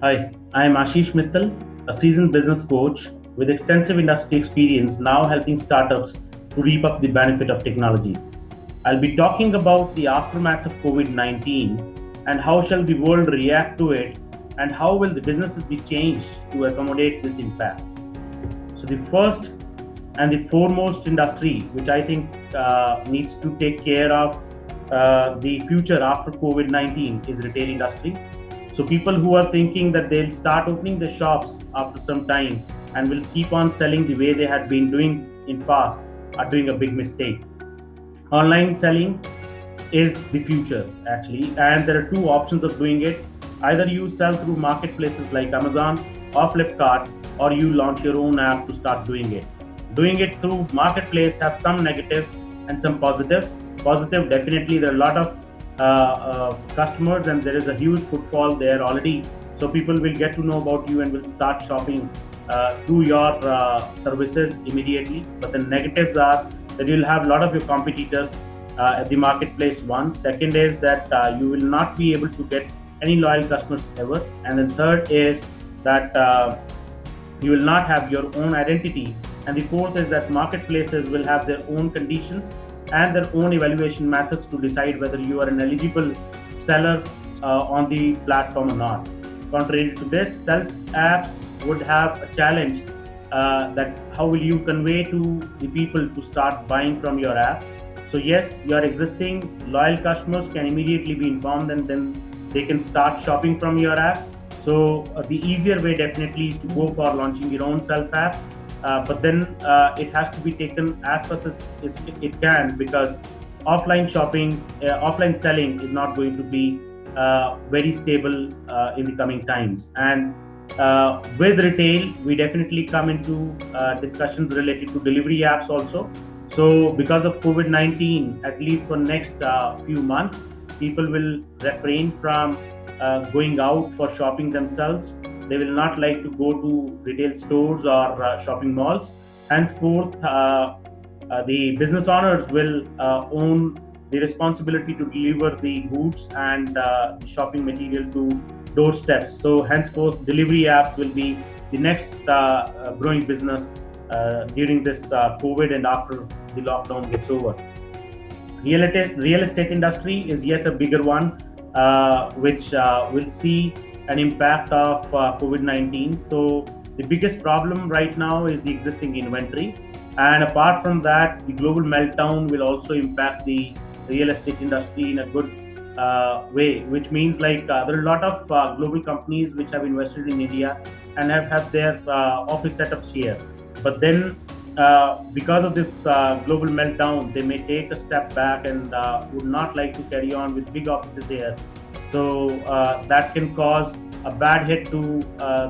Hi, I am Ashish Mittal, a seasoned business coach with extensive industry experience now helping startups to reap up the benefit of technology. I'll be talking about the aftermath of COVID 19 and how shall the world react to it and how will the businesses be changed to accommodate this impact. So, the first and the foremost industry which I think needs to take care of the future after COVID 19 is retail industry. So people who are thinking that they'll start opening the shops after some time and will keep on selling the way they had been doing in past are doing a big mistake. Online selling is the future actually, and there are two options of doing it. Either you sell through marketplaces like Amazon or Flipkart, or you launch your own app to start doing it. Doing it through marketplace have some negatives and some positives. Positive, definitely there are a lot of customers and there is a huge footfall there already, so people will get to know about you and will start shopping through your services immediately. But the negatives are that you'll have a lot of your competitors at the marketplace. One second is that you will not be able to get any loyal customers ever, and then third is that you will not have your own identity, and the fourth is that marketplaces will have their own conditions and their own evaluation methods to decide whether you are an eligible seller on the platform or not. Contrary to this, self apps would have a challenge that how will you convey to the people to start buying from your app. So yes, your existing loyal customers can immediately be informed and then they can start shopping from your app. So the easier way definitely is to go for launching your own self app, but then it has to be taken as fast as it can, because offline shopping, offline selling is not going to be very stable in the coming times. And with retail, we definitely come into discussions related to delivery apps also. So because of COVID 19, at least for next few months, people will refrain from going out for shopping themselves. They will not like to go to retail stores or shopping malls. Henceforth, the business owners will own the responsibility to deliver the goods and the shopping material to doorsteps. So, henceforth, delivery apps will be the next growing business during this COVID and after the lockdown gets over. Real estate industry is yet a bigger one, which will see an impact of COVID-19. So the biggest problem right now is the existing inventory, and apart from that, the global meltdown will also impact the real estate industry in a good way. Which means like there are a lot of global companies which have invested in India and have had their office setups here, but then because of this global meltdown, they may take a step back and would not like to carry on with big offices here. So that can cause a bad hit to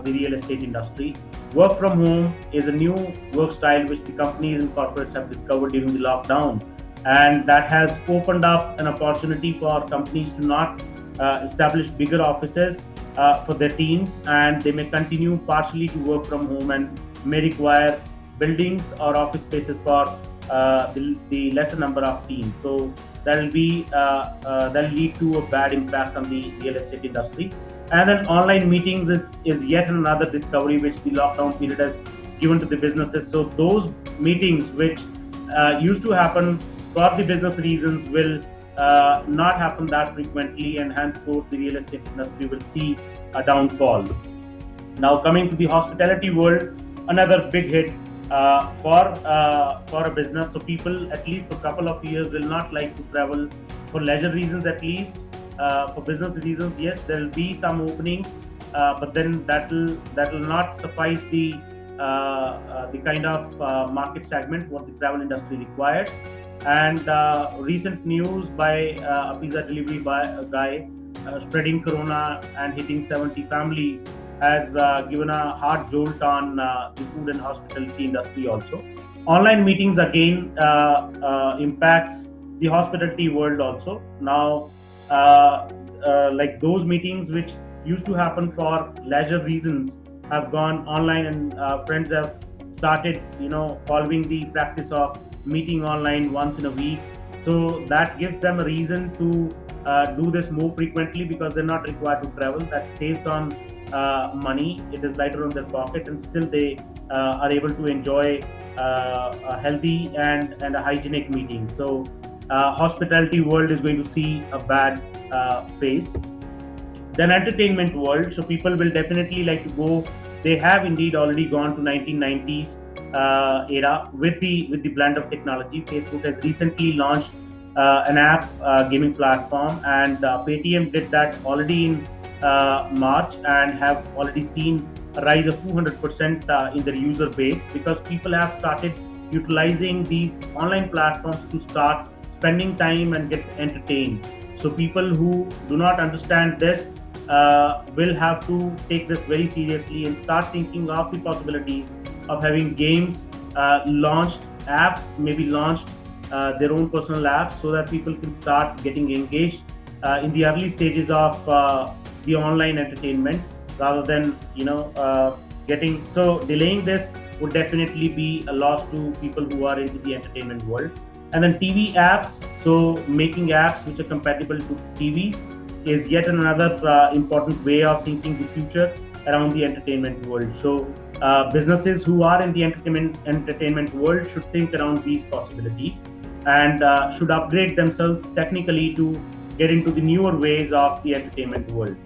the real estate industry. Work from home is a new work style which the companies and corporates have discovered during the lockdown, and that has opened up an opportunity for companies to not establish bigger offices for their teams, and they may continue partially to work from home and may require buildings or office spaces for the lesser number of teams. So that'll lead to a bad impact on the real estate industry. And then online meetings is yet another discovery which the lockdown period has given to the businesses. So those meetings which used to happen for the business reasons will not happen that frequently, and henceforth the real estate industry will see a downfall. Now coming to the hospitality world, another big hit for a business. So people, at least for a couple of years, will not like to travel for leisure reasons. At least for business reasons, yes, there will be some openings, but then that will not suffice the kind of market segment what the travel industry requires. And recent news by a pizza delivery by a guy spreading corona and hitting 70 families has given a hard jolt on the food and hospitality industry also. Online meetings again impacts the hospitality world also. Now, like those meetings which used to happen for leisure reasons have gone online, and friends have started, following the practice of meeting online once in a week. So that gives them a reason to do this more frequently because they're not required to travel. That saves on money. It is lighter on their pocket, and still they are able to enjoy a healthy and a hygienic meeting. So hospitality world is going to see a bad phase. Then entertainment world, so people will definitely like to go. They have indeed already gone to 1990s era with the blend of technology. Facebook has recently launched an app gaming platform, and Paytm did that already in March, and have already seen a rise of 200% in their user base, because people have started utilizing these online platforms to start spending time and get entertained. So people who do not understand this will have to take this very seriously and start thinking of the possibilities of having games launched, apps maybe launched, their own personal apps, so that people can start getting engaged in the early stages of the online entertainment, rather than getting so delaying this would definitely be a loss to people who are into the entertainment world. And then TV apps, so making apps which are compatible to TVs is yet another important way of thinking the future around the entertainment world. So businesses who are in the entertainment world should think around these possibilities, and should upgrade themselves technically to get into the newer ways of the entertainment world.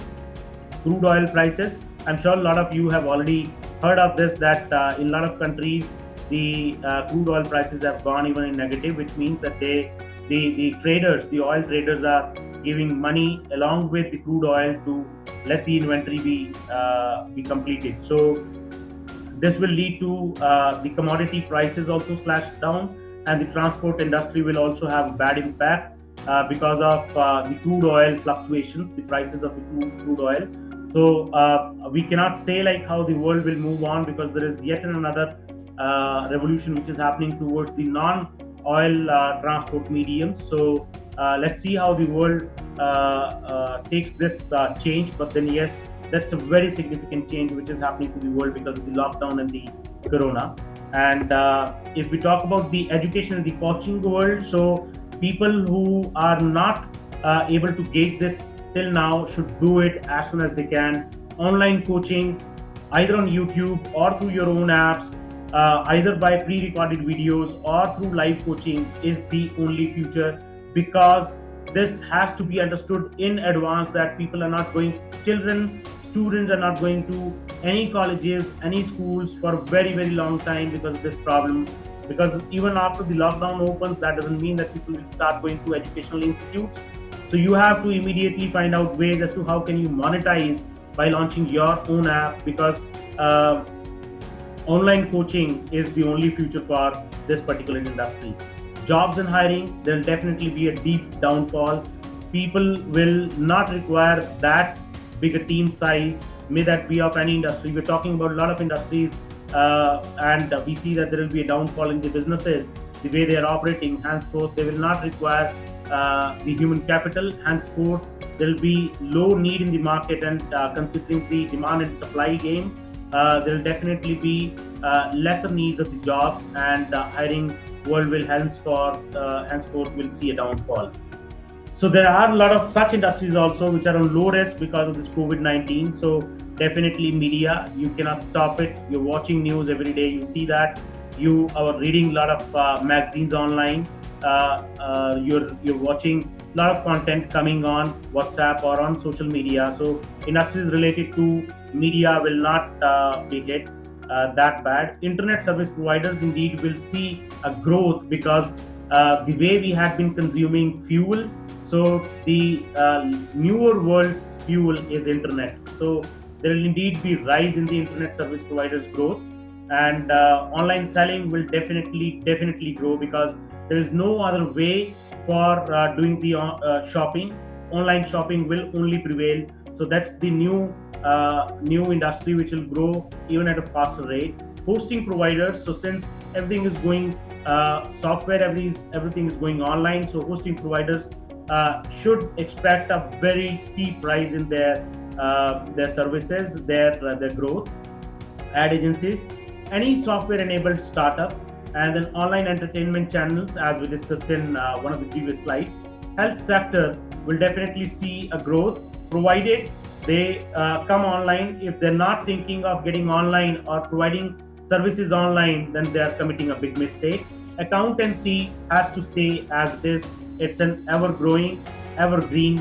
Crude oil prices, I'm sure a lot of you have already heard of this, that in a lot of countries the crude oil prices have gone even in negative, which means that the traders, the oil traders, are giving money along with the crude oil to let the inventory be completed. So this will lead to the commodity prices also slash down, and the transport industry will also have a bad impact because of the crude oil fluctuations, the prices of the crude oil. So we cannot say like how the world will move on, because there is yet another revolution which is happening towards the non-oil transport mediums. So let's see how the world takes this change. But then yes, that's a very significant change which is happening to the world because of the lockdown and the corona. And if we talk about the education and the coaching world, so people who are not able to gauge this till now should do it as soon as they can. Online coaching, either on YouTube or through your own apps, either by pre-recorded videos or through live coaching, is the only future, because this has to be understood in advance that people are not going, students are not going to any colleges, any schools for a very, very long time because of this problem. Because even after the lockdown opens, that doesn't mean that people will start going to educational institutes. So you have to immediately find out ways as to how can you monetize by launching your own app, because online coaching is the only future for this particular industry. Jobs and hiring, there'll definitely be a deep downfall. People will not require that big a team size, may that be of any industry. We're talking about a lot of industries, and we see that there will be a downfall in the businesses, the way they are operating. Henceforth, they will not require the human capital. Henceforth, there will be low need in the market, and considering the demand and supply game, there will definitely be lesser needs of the jobs, and hiring world will henceforth will see a downfall. So there are a lot of such industries also which are on low risk because of this COVID-19. So definitely media, you cannot stop it. You're watching news every day. You see that. You are reading a lot of magazines online. You're watching a lot of content coming on WhatsApp or on social media. So industries related to media will not be hit that bad. Internet service providers indeed will see a growth, because the way we have been consuming fuel, so the newer world's fuel is internet. So there will indeed be rise in the internet service providers growth, and online selling will definitely grow, because there is no other way for doing the shopping. Online shopping will only prevail. So that's the new industry which will grow even at a faster rate. Hosting providers, so since everything is going software, everything is going online, so hosting providers should expect a very steep rise in their services, their growth. Ad agencies, any software enabled startup, and then online entertainment channels, as we discussed in one of the previous slides. Health sector will definitely see a growth, provided they come online. If they're not thinking of getting online or providing services online, then they are committing a big mistake. Accountancy has to stay as it is. It's an ever growing, evergreen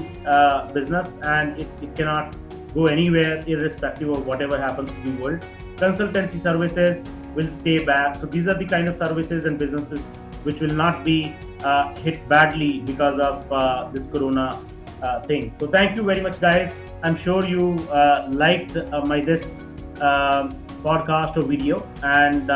business, and it cannot go anywhere irrespective of whatever happens to the world. Consultancy services will stay back. So these are the kind of services and businesses which will not be hit badly because of this corona thing. So thank you very much, guys. I'm sure you liked my this podcast or video, and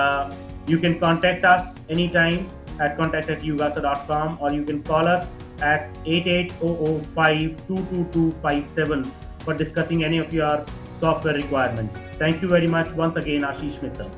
you can contact us anytime at contact@ugasa.com, or you can call us at 8800522257 for discussing any of your software requirements. Thank you very much once again, Ashish Mittal.